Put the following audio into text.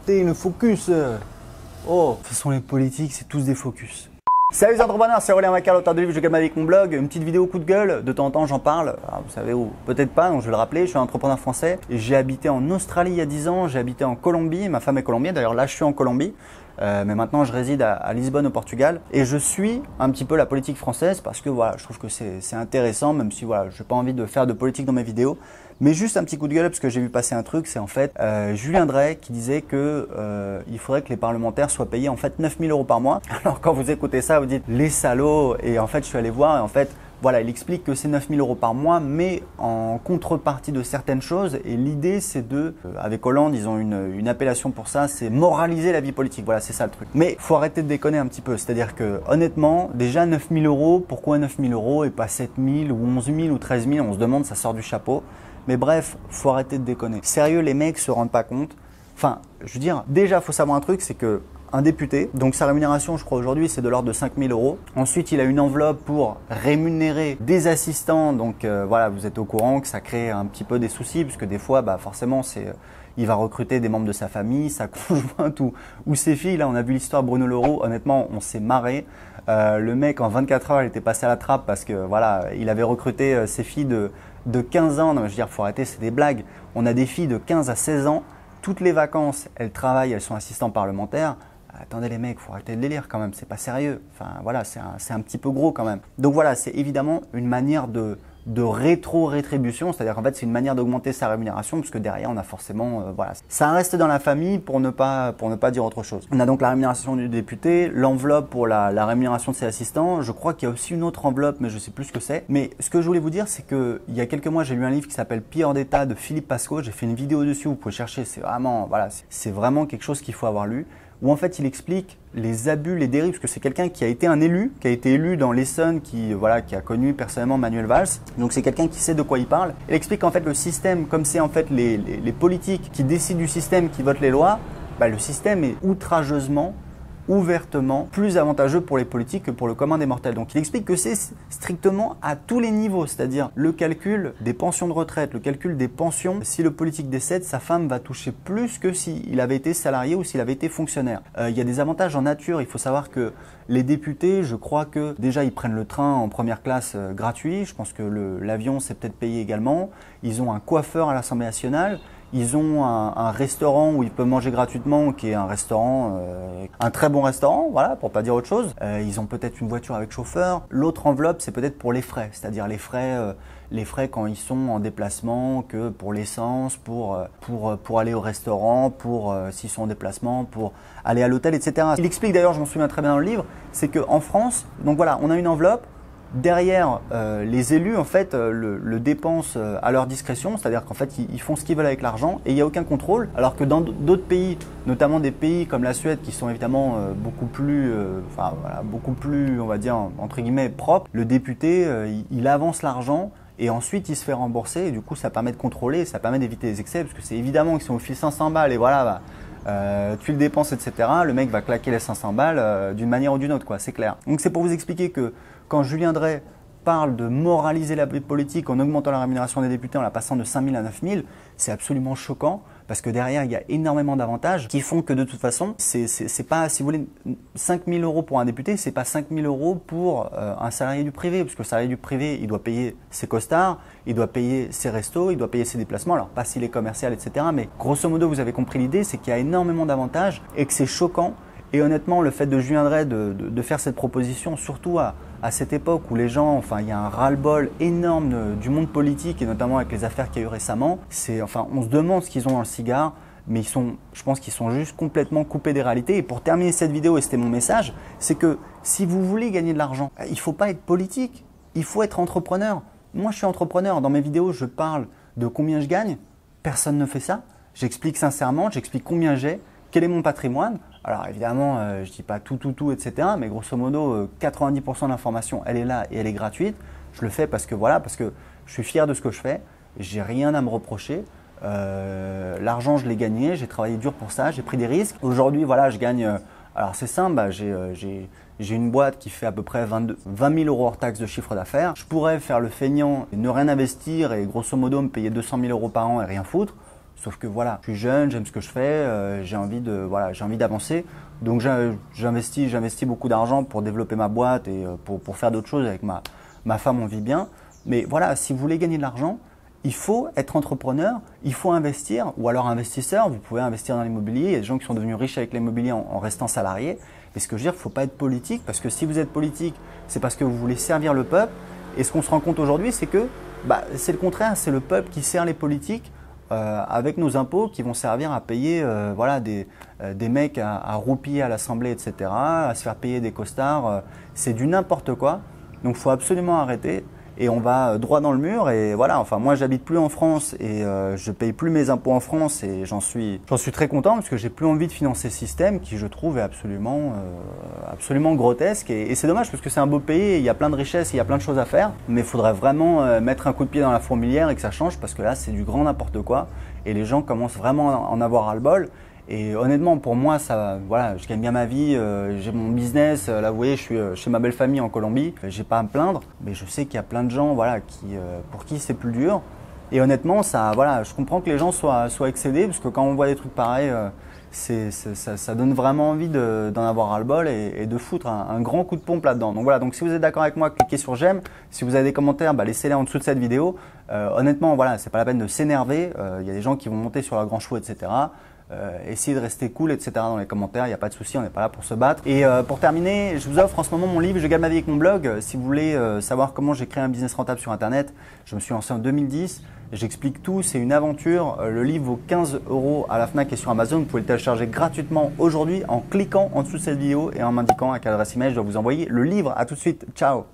T'es le focus. Oh, de toute façon les politiques c'est tous des focus. Salut les entrepreneurs, c'est Aurélien Macar, l'auteur de livre Je gagne ma vie avec mon blog. Une petite vidéo coup de gueule, de temps en temps j'en parle. Alors, vous savez où, peut-être pas, donc je vais le rappeler. Je suis un entrepreneur français et j'ai habité en Australie il y a 10 ans, j'ai habité en Colombie, ma femme est colombienne, d'ailleurs là je suis en Colombie. Mais maintenant je réside à Lisbonne au Portugal et je suis un petit peu la politique française parce que voilà, je trouve que c'est intéressant, même si voilà, je n'ai pas envie de faire de politique dans mes vidéos. Mais juste un petit coup de gueule parce que j'ai vu passer un truc, c'est en fait Julien Drey qui disait que il faudrait que les parlementaires soient payés en fait 9 000 € par mois. Alors quand vous écoutez ça, vous dites les salauds, et en fait je suis allé voir et en fait voilà, il explique que c'est 9 000 € par mois, mais en contrepartie de certaines choses. Et l'idée, c'est de, avec Hollande, ils ont une appellation pour ça, c'est moraliser la vie politique. Voilà, c'est ça le truc. Mais faut arrêter de déconner un petit peu. C'est-à-dire que, honnêtement, déjà 9 000 €, pourquoi 9 000 € et pas 7 000 ou 11 000 ou 13 000? On se demande, ça sort du chapeau. Mais bref, faut arrêter de déconner. Sérieux, les mecs se rendent pas compte. Enfin, je veux dire, déjà, faut savoir un truc, c'est que un député, donc sa rémunération, je crois aujourd'hui, c'est de l'ordre de 5 000 €. Ensuite, il a une enveloppe pour rémunérer des assistants. Donc voilà, vous êtes au courant que ça crée un petit peu des soucis, puisque des fois, bah, forcément, il va recruter des membres de sa famille, sa conjointe ou ses filles. Là, on a vu l'histoire Bruno Le Roux. Honnêtement, on s'est marré. Le mec, en 24 heures, il était passé à la trappe parce que voilà, il avait recruté ses filles de 15 ans. Non, mais je veux dire, faut arrêter, c'est des blagues. On a des filles de 15 à 16 ans. Toutes les vacances, elles travaillent, elles sont assistantes parlementaires. Attendez les mecs, faut arrêter le délire quand même, c'est pas sérieux. Enfin voilà, c'est un petit peu gros quand même. Donc voilà, c'est évidemment une manière de rétro-rétribution, c'est-à-dire qu'en fait c'est une manière d'augmenter sa rémunération parce que derrière on a forcément, voilà. Ça reste dans la famille pour ne pas dire autre chose. On a donc la rémunération du député, l'enveloppe pour la rémunération de ses assistants. Je crois qu'il y a aussi une autre enveloppe, mais je sais plus ce que c'est. Mais ce que je voulais vous dire, c'est que il y a quelques mois j'ai lu un livre qui s'appelle Pied hors d'état de Philippe Pascot. J'ai fait une vidéo dessus, vous pouvez chercher, c'est vraiment, voilà, c'est vraiment quelque chose qu'il faut avoir lu. Où en fait il explique les abus, les dérives, parce que c'est quelqu'un qui a été un élu, qui a été élu dans l'Essonne, qui a connu personnellement Manuel Valls. Donc c'est quelqu'un qui sait de quoi il parle. Il explique en fait le système, comme c'est en fait les politiques qui décident du système, qui votent les lois, bah, le système est ouvertement plus avantageux pour les politiques que pour le commun des mortels. Donc il explique que c'est strictement à tous les niveaux, c'est-à-dire le calcul des pensions de retraite, le calcul des pensions. Si le politique décède, sa femme va toucher plus que s'il avait été salarié ou s'il avait été fonctionnaire. Il y a des avantages en nature, il faut savoir que les députés, je crois que déjà ils prennent le train en première classe gratuit, je pense que l'avion c'est peut-être payé également, ils ont un coiffeur à l'Assemblée nationale. Ils ont un restaurant où ils peuvent manger gratuitement, qui est un restaurant, un très bon restaurant, voilà, pour pas dire autre chose. Ils ont peut-être une voiture avec chauffeur. L'autre enveloppe, c'est peut-être pour les frais, c'est-à-dire les frais quand ils sont en déplacement, que pour l'essence, pour aller au restaurant, s'ils sont en déplacement, pour aller à l'hôtel, etc. Il explique d'ailleurs, je m'en souviens très bien dans le livre, c'est qu'en France, donc voilà, on a une enveloppe. Derrière, les élus en fait le dépensent à leur discrétion, c'est-à-dire qu'en fait ils font ce qu'ils veulent avec l'argent et il n'y a aucun contrôle. Alors que dans d'autres pays, notamment des pays comme la Suède qui sont évidemment beaucoup plus, on va dire entre guillemets propres, le député il avance l'argent et ensuite il se fait rembourser et du coup ça permet de contrôler, ça permet d'éviter les excès parce que c'est évidemment que si on file 500 balles et voilà, tu le dépenses etc. Le mec va claquer les 500 balles d'une manière ou d'une autre quoi, c'est clair. Donc c'est pour vous expliquer que quand Julien Drey parle de moraliser la politique en augmentant la rémunération des députés en la passant de 5 000 à 9 000, c'est absolument choquant parce que derrière il y a énormément d'avantages qui font que de toute façon c'est pas, si vous voulez, 5 000 € pour un député, c'est pas 5 000 € pour un salarié du privé, parce que le salarié du privé il doit payer ses costards, il doit payer ses restos, il doit payer ses déplacements, alors pas s'il est commercial etc. Mais grosso modo vous avez compris l'idée, c'est qu'il y a énormément d'avantages et que c'est choquant. Et honnêtement, le fait de Julien Drey de faire cette proposition, surtout à cette époque où les gens, enfin, il y a un ras-le-bol énorme du monde politique et notamment avec les affaires qu'il y a eu récemment. On se demande ce qu'ils ont dans le cigare, mais je pense qu'ils sont juste complètement coupés des réalités. Et pour terminer cette vidéo, et c'était mon message, c'est que si vous voulez gagner de l'argent, il ne faut pas être politique, il faut être entrepreneur. Moi, je suis entrepreneur. Dans mes vidéos, je parle de combien je gagne. Personne ne fait ça. J'explique sincèrement, j'explique combien j'ai, quel est mon patrimoine. Alors évidemment, je ne dis pas tout, etc. Mais grosso modo, 90% de l'information, elle est là et elle est gratuite. Je le fais parce que je suis fier de ce que je fais. J'ai rien à me reprocher. L'argent, je l'ai gagné. J'ai travaillé dur pour ça. J'ai pris des risques. Aujourd'hui, voilà, je gagne. Alors c'est simple. J'ai une boîte qui fait à peu près 20 000 € hors taxe de chiffre d'affaires. Je pourrais faire le feignant et ne rien investir et grosso modo me payer 200 000 € par an et rien foutre. Sauf que voilà, je suis jeune, j'aime ce que je fais, j'ai envie d'avancer. Donc j'investis beaucoup d'argent pour développer ma boîte et pour faire d'autres choses avec ma femme, on vit bien. Mais voilà, si vous voulez gagner de l'argent, il faut être entrepreneur, il faut investir, ou alors investisseur, vous pouvez investir dans l'immobilier. Il y a des gens qui sont devenus riches avec l'immobilier en restant salariés. Et ce que je veux dire, il ne faut pas être politique, parce que si vous êtes politique, c'est parce que vous voulez servir le peuple. Et ce qu'on se rend compte aujourd'hui, c'est que c'est le contraire, c'est le peuple qui sert les politiques avec nos impôts qui vont servir à payer des mecs à roupiller à l'Assemblée, etc., à se faire payer des costards. C'est du n'importe quoi. Donc il faut absolument arrêter. Et on va droit dans le mur et voilà, enfin moi j'habite plus en France et je paye plus mes impôts en France et j'en suis très content parce que j'ai plus envie de financer ce système qui je trouve est absolument grotesque et c'est dommage parce que c'est un beau pays et il y a plein de richesses, il y a plein de choses à faire mais il faudrait vraiment mettre un coup de pied dans la fourmilière et que ça change parce que là c'est du grand n'importe quoi et les gens commencent vraiment à en avoir ras-le-bol. Et honnêtement, pour moi, voilà, je gagne bien ma vie, j'ai mon business. Là, vous voyez, je suis chez ma belle famille en Colombie. J'ai pas à me plaindre, mais je sais qu'il y a plein de gens, voilà, pour qui c'est plus dur. Et honnêtement, voilà, je comprends que les gens soient excédés, parce que quand on voit des trucs pareils, ça donne vraiment envie d'en avoir ras-le-bol et de foutre un grand coup de pompe là-dedans. Donc voilà, donc si vous êtes d'accord avec moi, cliquez sur j'aime. Si vous avez des commentaires, laissez-les en dessous de cette vidéo. Honnêtement, voilà, c'est pas la peine de s'énerver. Il y a des gens qui vont monter sur leur grand chevaux, etc. Essayez de rester cool, etc. dans les commentaires, il n'y a pas de souci, on n'est pas là pour se battre. Et pour terminer, je vous offre en ce moment mon livre Je gagne ma vie avec mon blog. Si vous voulez savoir comment j'ai créé un business rentable sur Internet, je me suis lancé en 2010. J'explique tout, c'est une aventure. Le livre vaut 15 € à la Fnac et sur Amazon. Vous pouvez le télécharger gratuitement aujourd'hui en cliquant en dessous de cette vidéo et en m'indiquant à quelle adresse email je dois vous envoyer le livre. À tout de suite, ciao!